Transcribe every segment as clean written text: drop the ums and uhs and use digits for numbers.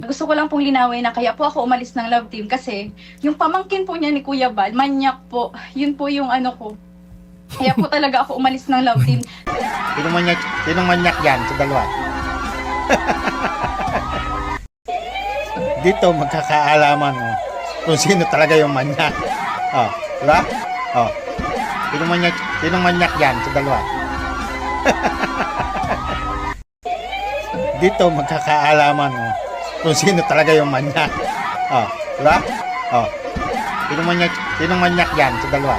Gusto ko lang pong linawin na kaya po ako umalis ng Love Team kasi yung pamangkin po niya ni Kuya Bal, manyak po. Yun po yung ano ko. Kaya po talaga ako umalis ng Love Team. Sinong manyak yan sa dalawa? Dito magkakaalaman mo kung sino talaga yung manyak. Oh, diba? Oh. Sinong manyak yan sa dalawa? Dito magkakaalaman mo kung sino talaga yung manyak. Oh, diba? Oh. Sinong manyak yan sa dalawa?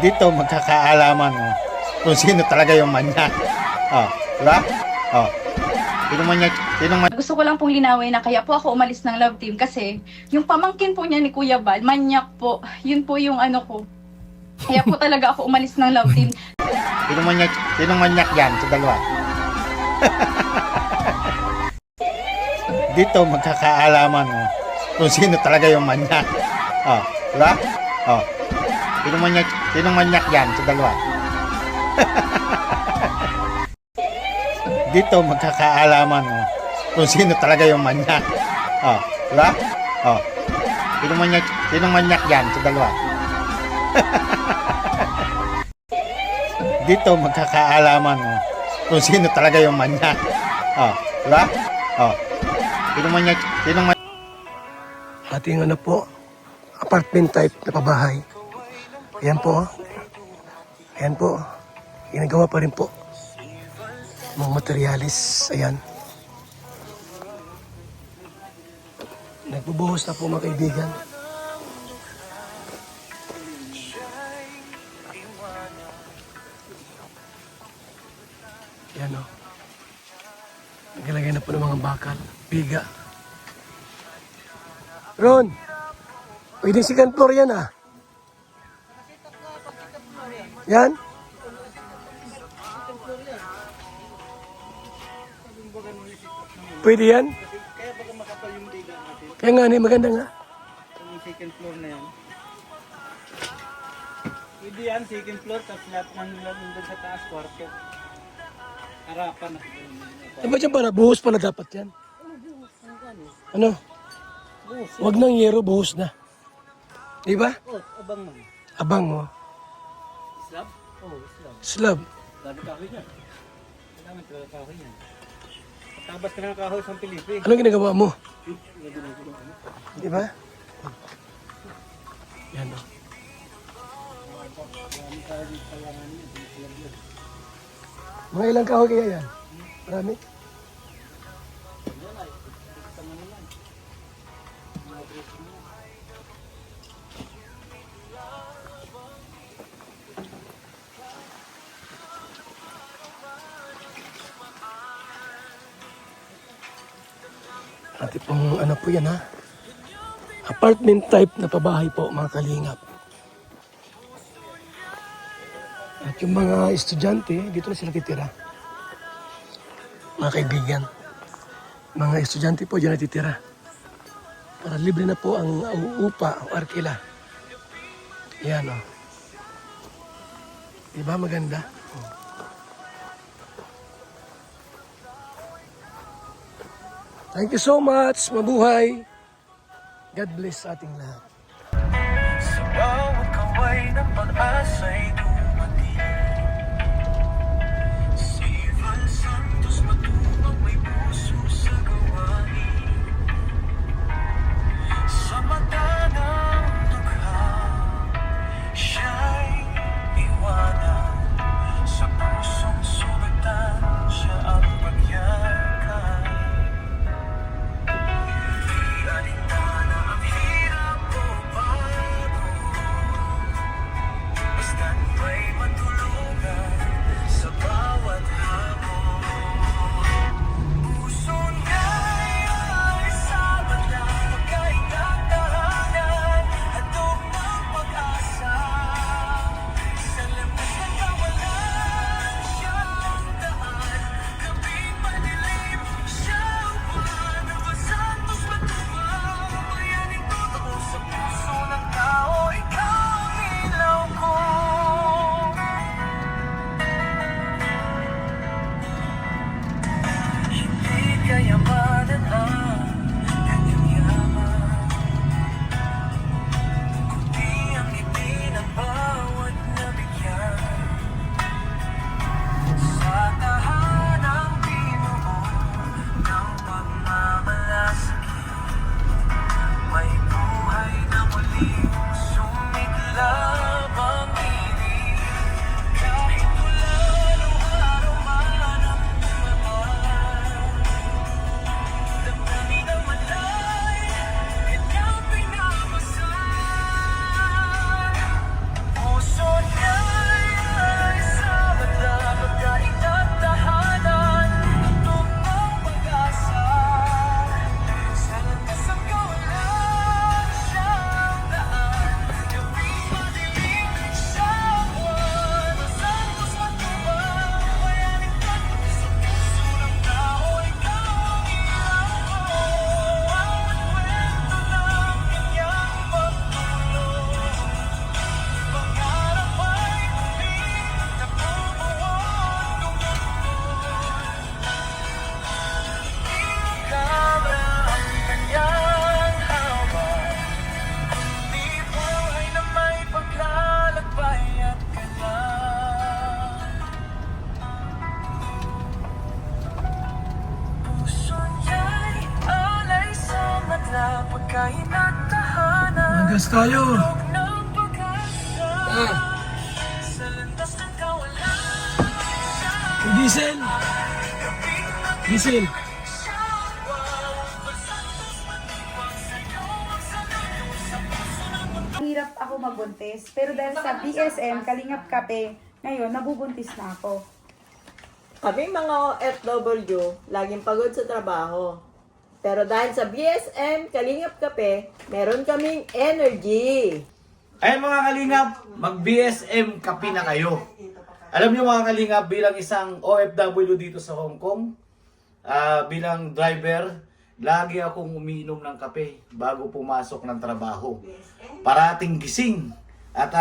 Dito magkakaalaman mo kung sino talaga yung manyak. Oh, diba? Oh. Gusto ko lang pong linawin na kaya po ako umalis ng Love Team kasi yung pamangkin po niya ni Kuya Bal, manyak po. Yun po yung ano ko. Kaya po talaga ako umalis ng Love Team. Sinong manyak yan sa dalawa? Dito magkakaalaman mo kung sino talaga yung manyak. Oh, diba? Oh. Sinong manyak yan sa dalawa? Dito magkakaalaman mo kung sino talaga yung manyak. Oh, diba? Oh. Sinong manyak yan sa dalawa? Dito magkakaalaman mo kung sino talaga yung manyak. Oh, diba? Oh. Sinong Ating ano po, apartment type na pabahay. Ayan po. Ayan po. Ginagawa pa rin po. Mga materialis. Ayan. Nagbubuhos na po mga kaibigan. Ayan o. Naglagay na po ng mga bakal. Biga. Ron! Pwedeng second floor yan ah. Yan? Pwede yan? Kaya baka makapal yung biga natin. Kaya nga, maganda nga. Yung second floor na yan. Pwede yan, second floor, tapos lahat ng nandun sa taas, kwarto. Harapan na. Dapat yan para, buhos pala dapat yan. Ano? Wag nang yero, buhos na. Diba? Oh, abang man. Abang mo. Slab? Oh, slab. Slab. Dami kahoy niya. Kailangan talaga kahoy niya. Tabas ka ng kahoy sa Pilipi. Anong ginagawa mo? Diba? Yan o. Mga ilang kahoy kaya yan? Marami? Ate pong ano po yan ha? Apartment type na pabahay po mga kalingap. At yung mga estudyante, dito na sila titira. Mga kaibigan. Mga estudyante po dyan natitira. Para libre na po ang upa, ang arkila. Yan o. Diba maganda? Thank you so much. Mabuhay. God bless sa ating lahat. Sa bawat kaway ng pag-asa'y dumating. Si Ivan Santos matubang may puso sa gawain. Sa mata ng dugha, siya'y iwanan. Sa pusong sugatan, siya ang pagyakay. Alintana ang hirap o bago, basta't kainatahanan Magas tayo. ng pag-asa sa landas ng kawalan. Diesel. Diesel. Hirap ako magbuntis, pero dahil sa BSM, Kalingap Kape, ngayon, nabubuntis na ako. Kaming mga OFW, laging pagod sa trabaho. Pero dahil sa BSM, Kalingap Kape, meron kaming energy. Ay mga kalingap, mag-BSM kape na kayo. Alam niyo mga kalingap, bilang isang OFW dito sa Hong Kong, bilang driver, lagi akong umiinom ng kape bago pumasok ng trabaho. Parating gising at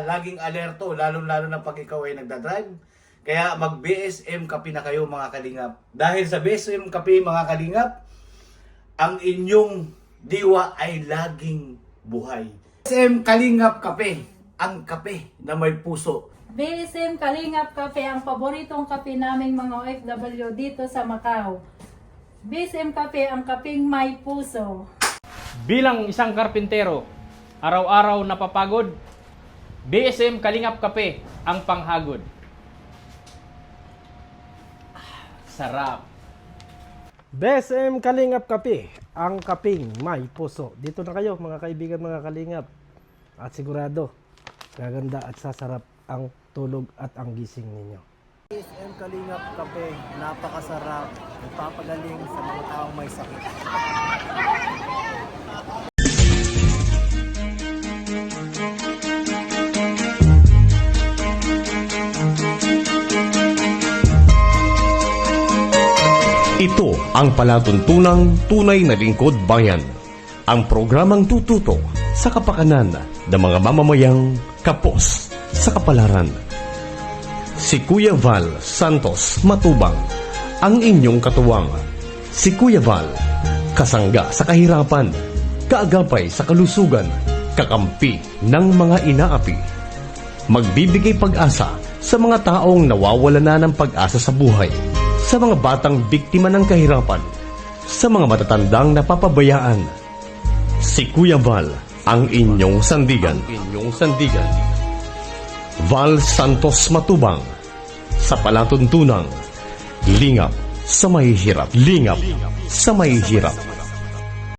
laging alerto, lalo-lalo na pag ikaw ay nagdadrive. Kaya mag-BSM kape na kayo mga kalingap. Dahil sa BSM kape mga kalingap, ang inyong diwa ay laging buhay. BSM Kalingap Kape, ang kape na may puso. BSM Kalingap Kape ang paboritong kape naming mga OFW dito sa Macau. BSM Kape ang kapeng may puso. Bilang isang karpintero, araw-araw napapagod, BSM Kalingap Kape ang panghagod. Sarap. BSM Kalingap Kape, ang kaping may puso. Dito na kayo mga kaibigan, mga kalingap. At sigurado, gaganda at sasarap ang tulog at ang gising ninyo. BSM Kalingap Kape, napakasarap. Nagpapagaling sa mga taong may sakit. Ito ang palatuntunang tunay na lingkod bayan. Ang programang tututo sa kapakanan ng mga mamamayang kapos sa kapalaran. Si Kuya Val Santos Matubang, ang inyong katuwang. Si Kuya Val, kasangga sa kahirapan, kaagapay sa kalusugan, kakampi ng mga inaapi. Magbibigay pag-asa sa mga taong nawawala na ng pag-asa sa buhay, sa mga batang biktima ng kahirapan, sa mga matatandang napapabayaan. Si Kuya Val, ang inyong sandigan. Val Santos Matubang, sa palatuntunang lingap sa mahihirap.